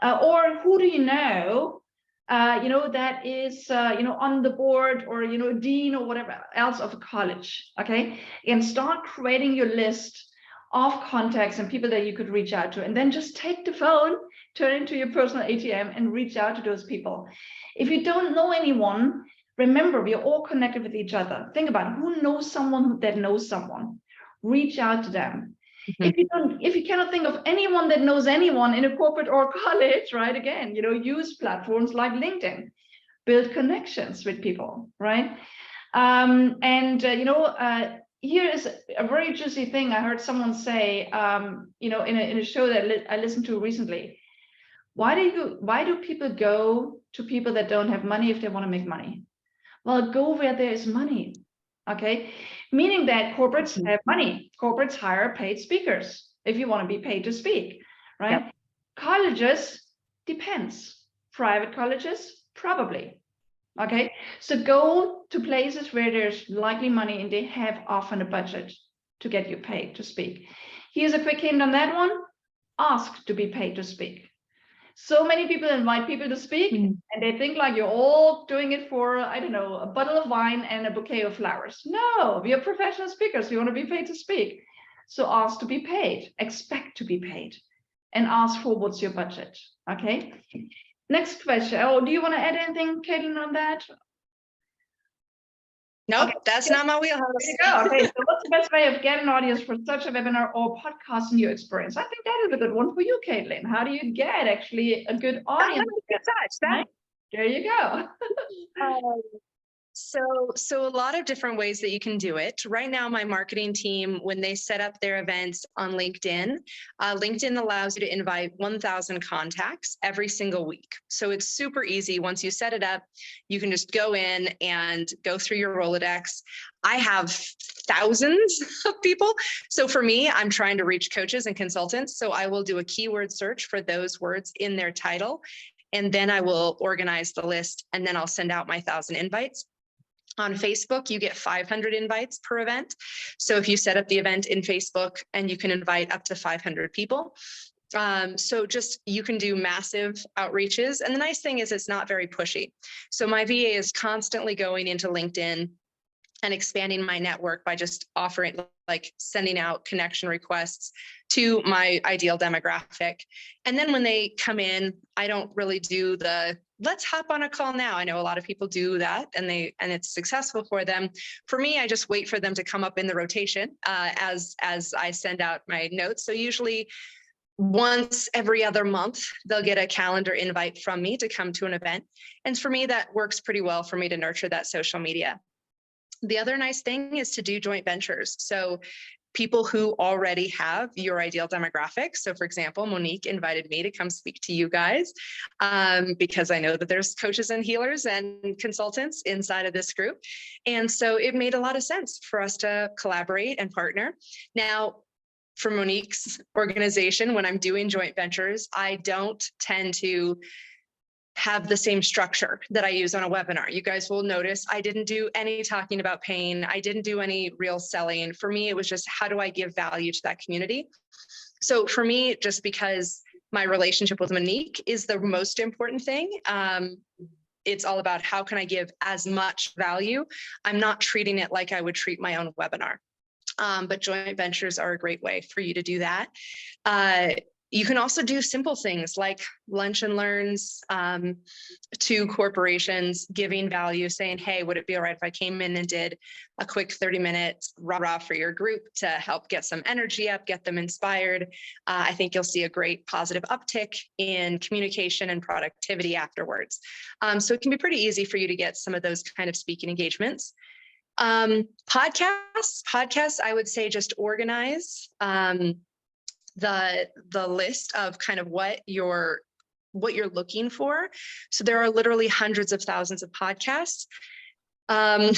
Or who do you know, that is, on the board or, dean or whatever else of a college, okay? And start creating your list of contacts and people that you could reach out to, and then just take the phone, turn it into your personal ATM and reach out to those people. If you don't know anyone, remember, we are all connected with each other. Think about who knows someone that knows someone. Reach out to them. If you cannot think of anyone that knows anyone in a corporate or college, right? Again, use platforms like LinkedIn, build connections with people, right? Here is a very juicy thing I heard someone say, in a show that I listened to recently. Why do people go to people that don't have money if they want to make money? Well, go where there is money. Okay, meaning that corporates have money. Corporates hire paid speakers if you want to be paid to speak, right? Yep. Colleges, depends. Private colleges, probably. Okay, so go to places where there's likely money and they have often a budget to get you paid to speak. Here's a quick hint on that one. Ask to be paid to speak. So many people invite people to speak and they think like you're all doing it for, I don't know, a bottle of wine and a bouquet of flowers. No, we are professional speakers. We want to be paid to speak. So ask to be paid, expect to be paid, and ask for what's your budget. Okay. Next question. Oh, do you want to add anything, Caitlin, on that? Nope, okay. That's not my wheelhouse. There you go. Okay, so what's the best way of getting an audience for such a webinar or podcast in your experience? I think that is a good one for you, Caitlin. How do you get actually a good audience? Right? There you go. So a lot of different ways that you can do it. Right now, my marketing team, when they set up their events on LinkedIn, LinkedIn allows you to invite 1,000 contacts every single week. So it's super easy. Once you set it up, you can just go in and go through your Rolodex. I have thousands of people. So for me, I'm trying to reach coaches and consultants. So I will do a keyword search for those words in their title. And then I will organize the list and then I'll send out my 1,000 invites. On Facebook, you get 500 invites per event. So if you set up the event in Facebook and you can invite up to 500 people. So just, you can do massive outreaches. And the nice thing is it's not very pushy. So my VA is constantly going into LinkedIn and expanding my network by just offering, like sending out connection requests to my ideal demographic. And then when they come in, I don't really do the, let's hop on a call now. I know a lot of people do that and it's successful for them. For me, I just wait for them to come up in the rotation as I send out my notes. So usually once every other month, they'll get a calendar invite from me to come to an event. And for me, that works pretty well for me to nurture that social media. The other nice thing is to do joint ventures. So people who already have your ideal demographic. So for example, Monique invited me to come speak to you guys because I know that there's coaches and healers and consultants inside of this group. And so it made a lot of sense for us to collaborate and partner. Now, for Monique's organization, when I'm doing joint ventures, I don't tend to have the same structure that I use on a webinar. You guys will notice I didn't do any talking about pain. I didn't do any real selling. For me, it was just, how do I give value to that community? So for me, just because my relationship with Monique is the most important thing, it's all about how can I give as much value? I'm not treating it like I would treat my own webinar. But joint ventures are a great way for you to do that. You can also do simple things like lunch and learns to corporations, giving value, saying, hey, would it be all right if I came in and did a quick 30-minute rah-rah for your group to help get some energy up, get them inspired? I think you'll see a great positive uptick in communication and productivity afterwards. So it can be pretty easy for you to get some of those kind of speaking engagements. Podcasts, I would say just organize the list of kind of what you're looking for. So there are literally hundreds of thousands of podcasts. I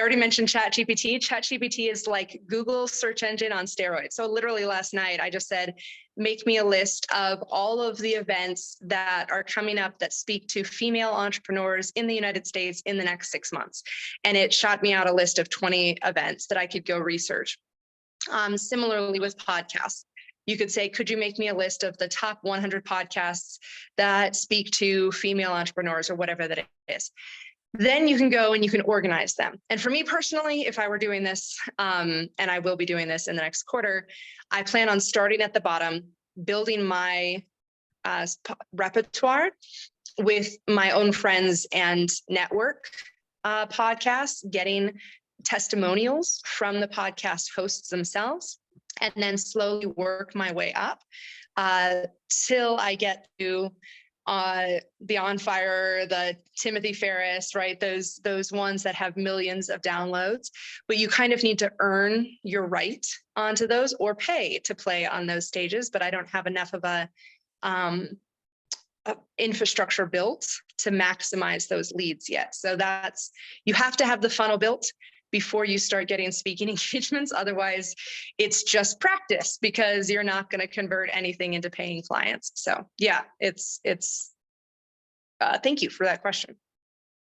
already mentioned ChatGPT. ChatGPT is like Google search engine on steroids. So literally last night, I just said, make me a list of all of the events that are coming up that speak to female entrepreneurs in the United States in the next 6 months. And it shot me out a list of 20 events that I could go research. Similarly with podcasts, you could say, could you make me a list of the top 100 podcasts that speak to female entrepreneurs or whatever that is? Then you can go and you can organize them. And for me personally, if I were doing this, and I will be doing this in the next quarter, I plan on starting at the bottom, building my repertoire with my own friends and network podcasts, getting testimonials from the podcast hosts themselves, and then slowly work my way up till I get to the On Fire, the Timothy Ferriss, right? Those ones that have millions of downloads, but you kind of need to earn your right onto those or pay to play on those stages. But I don't have enough of a infrastructure built to maximize those leads yet. So you have to have the funnel built before you start getting speaking engagements. Otherwise, it's just practice because you're not going to convert anything into paying clients. So yeah, it's thank you for that question.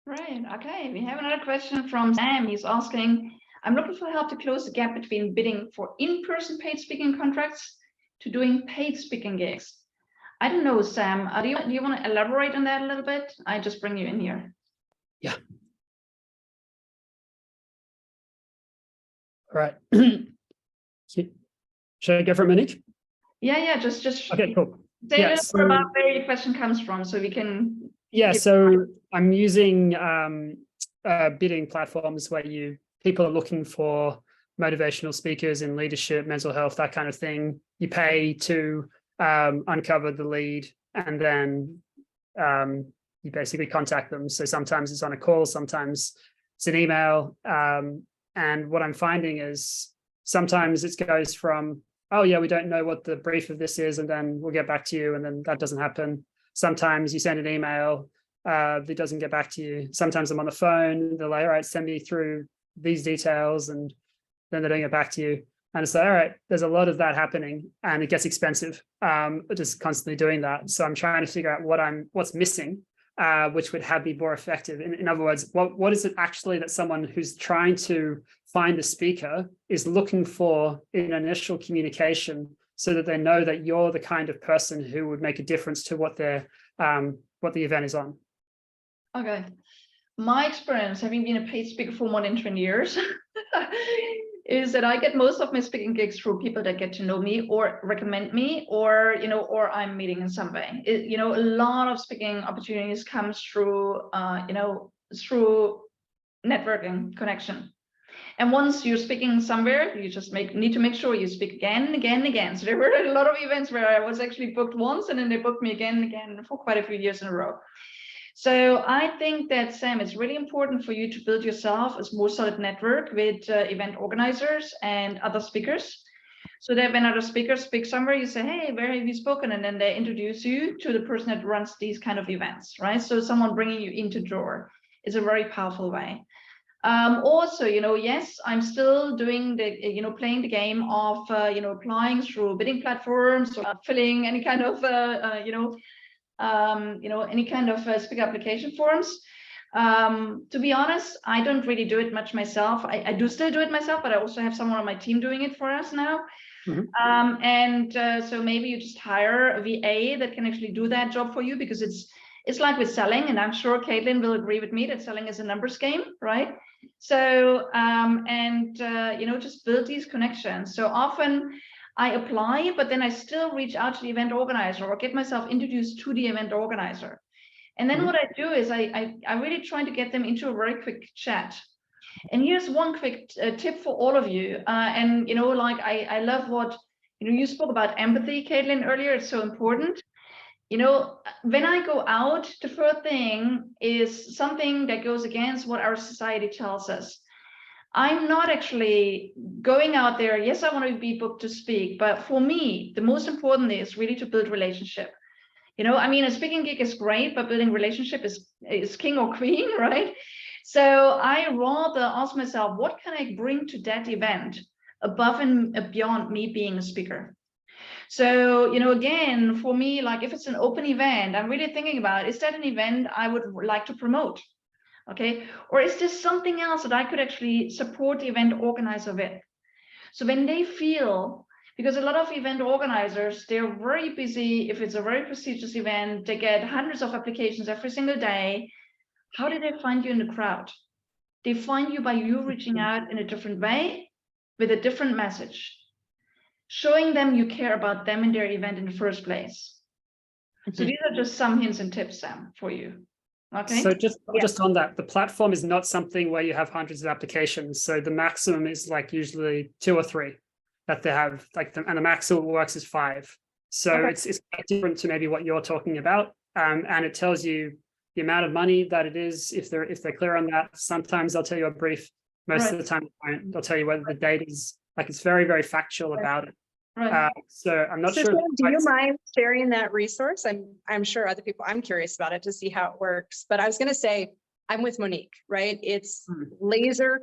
Right. Okay. We have another question from Sam. He's asking, I'm looking for help to close the gap between bidding for in-person paid speaking contracts to doing paid speaking gigs. I don't know, Sam. Do you want to elaborate on that a little bit? I just bring you in here. Yeah. All right. Should I go for a minute? Yeah. Just Okay, cool. say a little bit about where your question comes from, so we can. Yeah. So I'm using bidding platforms where people are looking for motivational speakers in leadership, mental health, that kind of thing. You pay to uncover the lead, and then you basically contact them. So sometimes it's on a call, sometimes it's an email. And what I'm finding is sometimes it goes from, oh yeah, we don't know what the brief of this is, and then we'll get back to you, and then that doesn't happen. Sometimes you send an email, that doesn't get back to you. Sometimes I'm on the phone, they're like, all right, send me through these details, and then they don't get back to you. And it's like, all right, there's a lot of that happening, and it gets expensive, just constantly doing that. So I'm trying to figure out what's missing, which would be more effective. In other words, what is it actually that someone who's trying to find a speaker is looking for in initial communication, so that they know that you're the kind of person who would make a difference to what the event is on. Okay. My experience, having been a paid speaker for more than 20 years, is that I get most of my speaking gigs through people that get to know me or recommend me, or I'm meeting in some way. A lot of speaking opportunities comes through through networking connection. And once you're speaking somewhere, you just need to make sure you speak again and again and again. So there were a lot of events where I was actually booked once, and then they booked me again and again for quite a few years in a row. So I think that, Sam, it's really important for you to build yourself a more solid network with event organizers and other speakers. So that when other speakers speak somewhere, you say, hey, where have you spoken? And then they introduce you to the person that runs these kind of events, right? So someone bringing you into the door is a very powerful way. Also, yes, I'm still doing the, playing the game of, applying through bidding platforms or filling any kind of, any kind of speaker application forms. To be honest, I don't really do it much myself. I do still do it myself, but I also have someone on my team doing it for us now. Mm-hmm. So maybe you just hire a VA that can actually do that job for you, because it's like with selling, and I'm sure Caitlin will agree with me that selling is a numbers game, right? So just build these connections. So often I apply, but then I still reach out to the event organizer or get myself introduced to the event organizer. And then what I do is I really try to get them into a very quick chat. And here's one quick tip for all of you. And, you know, like I love what, you know, you spoke about empathy, Caitlin, earlier. It's so important. You know, when I go out, the first thing is something that goes against what our society tells us. I'm not actually going out there. Yes, I want to be booked to speak, but for me, the most important is really to build relationship. You know, I mean, a speaking gig is great, but building relationship is king or queen, right? So I rather ask myself, what can I bring to that event above and beyond me being a speaker? So, you know, again, for me, like if it's an open event, I'm really thinking about, is that an event I would like to promote? Okay, or is this something else that I could actually support the event organizer with? So when they feel, because a lot of event organizers, they're very busy. If it's a very prestigious event, they get hundreds of applications every single day. How do they find you in the crowd? They find you by you reaching out in a different way with a different message, showing them you care about them and their event in the first place. So these are just some hints and tips, Sam, for you. Okay. So just on that, the platform is not something where you have hundreds of applications. So the maximum is like usually 2 or 3 that they have, like, and the maximum works is 5. So it's quite different to maybe what you're talking about. And it tells you the amount of money that it is, if they're clear on that. Sometimes they'll tell you a brief. Most of the time they'll tell you whether the date is, like, it's very, very factual about it. So I'm not sure. Sam, do you mind sharing that resource? I'm sure other people, I'm curious about it to see how it works. But I was going to say, I'm with Monique, right? It's laser.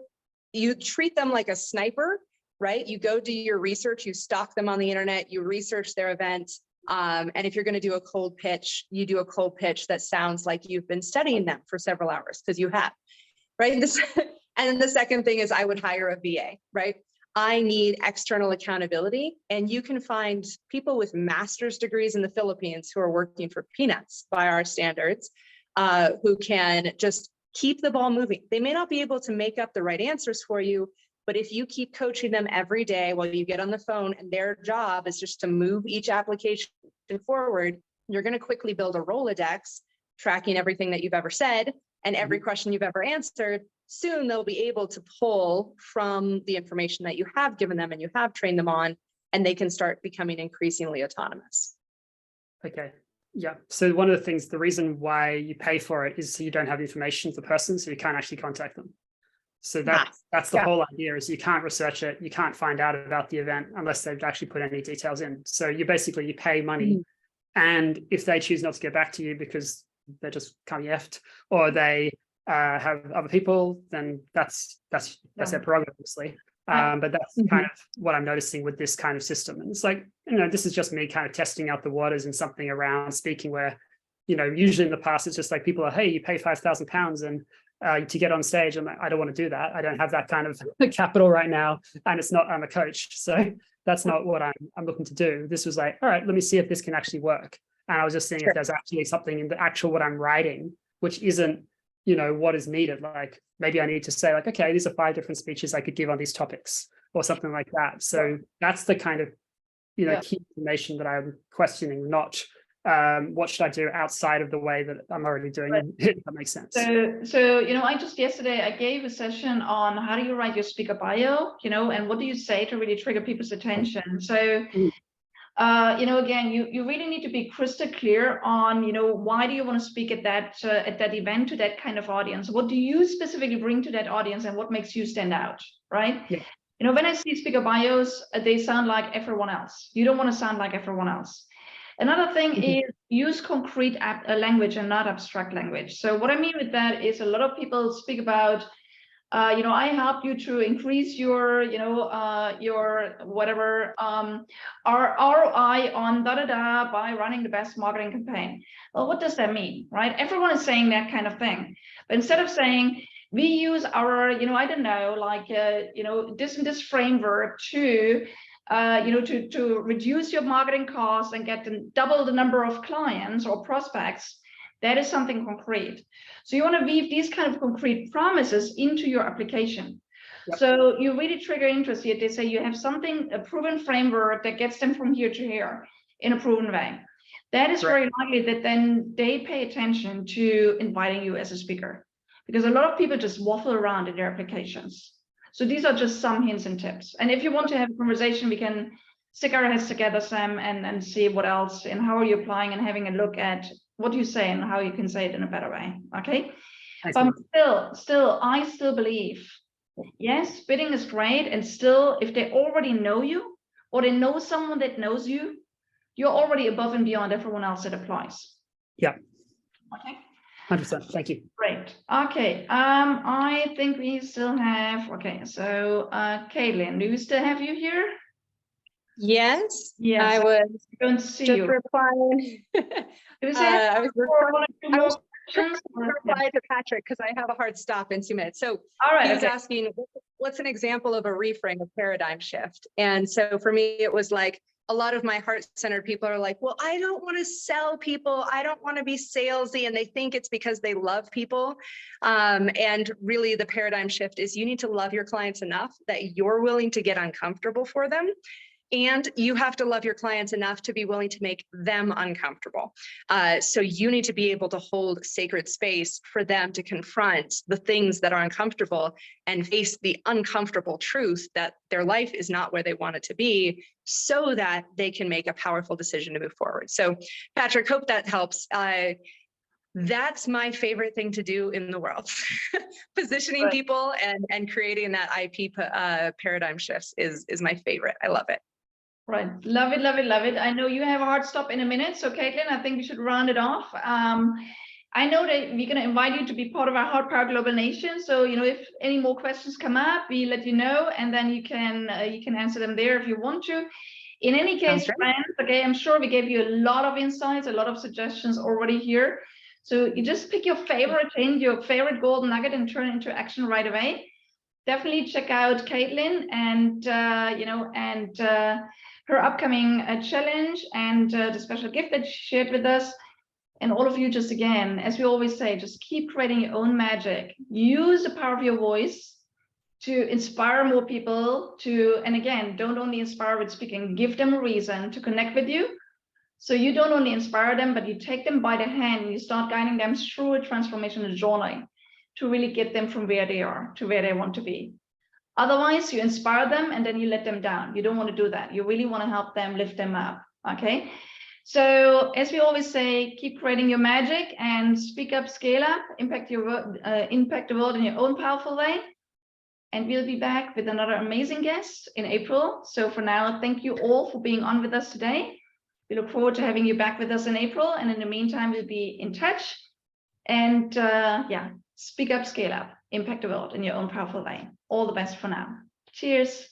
You treat them like a sniper, right? You go do your research, you stalk them on the internet, you research their event. And if you're going to do a cold pitch, you do a cold pitch that sounds like you've been studying them for several hours, because you have, right? And then the second thing is I would hire a VA, right? I need external accountability, and you can find people with master's degrees in the Philippines who are working for peanuts by our standards, who can just keep the ball moving. They may not be able to make up the right answers for you, but if you keep coaching them every day while you get on the phone and their job is just to move each application forward, you're going to quickly build a Rolodex tracking everything that you've ever said and every question you've ever answered. Soon they'll be able to pull from the information that you have given them and you have trained them on, and they can start becoming increasingly autonomous. Okay. Yeah. So one of the things, the reason why you pay for it is so you don't have information of the person, so you can't actually contact them. So that's the whole idea, is you can't research it. You can't find out about the event unless they've actually put any details in. So you pay money. And if they choose not to get back to you because they just can't be effed, or they have other people, then that's their prerogative, obviously. But that's kind of what I'm noticing with this kind of system. And it's like, this is just me kind of testing out the waters in something around speaking where, usually in the past, it's just like people are, hey, you pay £5,000 and to get on stage. I'm like, I don't want to do that. I don't have that kind of capital right now. And I'm a coach. So that's not what I'm looking to do. This was like, all right, let me see if this can actually work. And I was just seeing if there's actually something in the actual what I'm writing, which isn't, what is needed. Like maybe I need to say like, okay, these are 5 different speeches I could give on these topics or something like that. So that's the kind of, key information that I'm questioning, not what should I do outside of the way that I'm already doing it, if that makes sense. So yesterday I gave a session on how do you write your speaker bio, and what do you say to really trigger people's attention. So again, you really need to be crystal clear on, why do you want to speak at that event to that kind of audience? What do you specifically bring to that audience, and what makes you stand out, right? Yeah. When I see speaker bios, they sound like everyone else. You don't want to sound like everyone else. Another thing is use concrete language and not abstract language. So what I mean with that is a lot of people speak about, I helped you to increase your, your whatever ROI on by running the best marketing campaign. Well, what does that mean, right? Everyone is saying that kind of thing. But instead of saying, we use our, this framework to, to reduce your marketing costs and get double the number of clients or prospects, that is something concrete. So you want to weave these kind of concrete promises into your application. Yep. So you really trigger interest here. They say you have something, a proven framework that gets them from here to here in a proven way. That is very likely that then they pay attention to inviting you as a speaker, because a lot of people just waffle around in their applications. So these are just some hints and tips. And if you want to have a conversation, we can stick our heads together, Sam, and see what else and how are you applying and having a look at what you say and how you can say it in a better way. Okay. But I still believe, yes, bidding is great. And still, if they already know you or they know someone that knows you, you're already above and beyond everyone else that applies. Yeah. Okay. 100%. Thank you. Great. Okay. I think we still have, okay. So, Caitlin, do we still have you here? Yes. Yes. I was Don't see just you. replying. Do we say I was questions? reply to Patrick because I have a hard stop in 2 minutes. So All right. he was Okay. asking, what's an example of a reframe, a paradigm shift? And so for me, it was like, a lot of my heart-centered people are like, well, I don't want to sell people. I don't want to be salesy. And they think it's because they love people. And really the paradigm shift is you need to love your clients enough that you're willing to get uncomfortable for them. And you have to love your clients enough to be willing to make them uncomfortable. So you need to be able to hold sacred space for them to confront the things that are uncomfortable and face the uncomfortable truth that their life is not where they want it to be, so that they can make a powerful decision to move forward. So Patrick, hope that helps. That's my favorite thing to do in the world. Positioning people and creating that IP paradigm shifts is my favorite. I love it. Right. Love it, love it, love it. I know you have a hard stop in a minute. So Caitlin, I think we should round it off. I know that we're going to invite you to be part of our HeartPowered Global Nation. So, you know, if any more questions come up, we let you know, and then you can answer them there if you want to. In any case, friends, okay, I'm sure we gave you a lot of insights, a lot of suggestions already here. So you just pick your favorite thing, your favorite golden nugget, and turn it into action right away. Definitely check out Caitlin and, her upcoming challenge and the special gift that she shared with us. And all of you, just again, as we always say, just keep creating your own magic. Use the power of your voice to inspire more people to, and again, don't only inspire with speaking, give them a reason to connect with you. So you don't only inspire them, but you take them by the hand and you start guiding them through a transformational journey to really get them from where they are to where they want to be. Otherwise, you inspire them and then you let them down. You don't want to do that. You really want to help them, lift them up. Okay. So as we always say, keep creating your magic and speak up, scale up, impact the world in your own powerful way. And we'll be back with another amazing guest in April. So for now, thank you all for being on with us today. We look forward to having you back with us in April. And in the meantime, we'll be in touch. And speak up, scale up, impact the world in your own powerful way. All the best for now. Cheers.